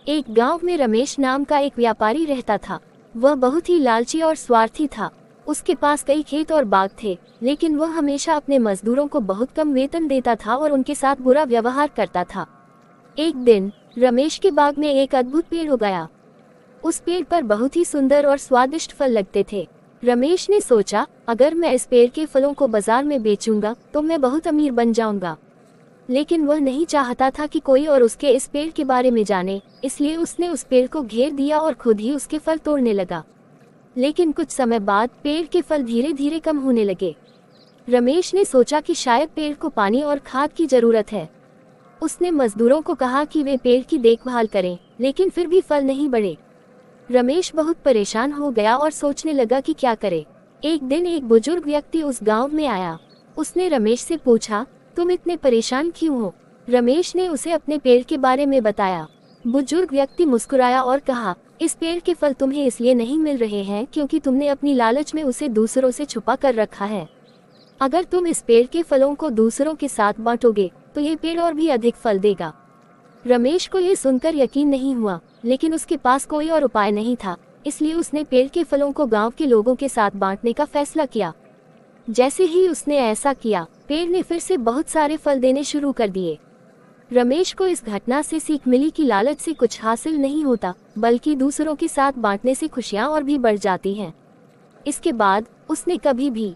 एक गांव में रमेश नाम का एक व्यापारी रहता था। वह बहुत ही लालची और स्वार्थी था। उसके पास कई खेत और बाग थे, लेकिन वह हमेशा अपने मजदूरों को बहुत कम वेतन देता था और उनके साथ बुरा व्यवहार करता था। एक दिन रमेश के बाग में एक अद्भुत पेड़ उगाया। उस पेड़ पर बहुत ही सुंदर और स्वादिष्ट फल लगते थे। रमेश ने सोचा, अगर मैं इस पेड़ के फलों को बाजार में बेचूंगा तो मैं बहुत अमीर बन जाऊंगा। लेकिन वह नहीं चाहता था कि कोई और उसके इस पेड़ के बारे में जाने, इसलिए उसने उस पेड़ को घेर दिया और खुद ही उसके फल तोड़ने लगा। लेकिन कुछ समय बाद पेड़ के फल धीरे धीरे कम होने लगे। रमेश ने सोचा कि शायद पेड़ को पानी और खाद की जरूरत है। उसने मजदूरों को कहा कि वे पेड़ की देखभाल करें, लेकिन फिर भी फल नहीं बढ़े। रमेश बहुत परेशान हो गया और सोचने लगा कि क्या करे। एक दिन एक बुजुर्ग व्यक्ति उस गांव में आया। उसने रमेश से पूछा, तुम इतने परेशान क्यों हो? रमेश ने उसे अपने पेड़ के बारे में बताया। बुजुर्ग व्यक्ति मुस्कुराया और कहा, इस पेड़ के फल तुम्हें इसलिए नहीं मिल रहे हैं क्योंकि तुमने अपनी लालच में उसे दूसरों से छुपा कर रखा है। अगर तुम इस पेड़ के फलों को दूसरों के साथ बांटोगे तो ये पेड़ और भी अधिक फल देगा। रमेश को ये सुनकर यकीन नहीं हुआ, लेकिन उसके पास कोई और उपाय नहीं था, इसलिए उसने पेड़ के फलों को गांव के लोगों के साथ बांटने का फैसला किया। जैसे ही उसने ऐसा किया, पेड़ ने फिर से बहुत सारे फल देने शुरू कर दिए। रमेश को इस घटना से सीख मिली कि लालच से कुछ हासिल नहीं होता, बल्कि दूसरों के साथ बांटने से खुशियां और भी बढ़ जाती हैं। इसके बाद उसने कभी भी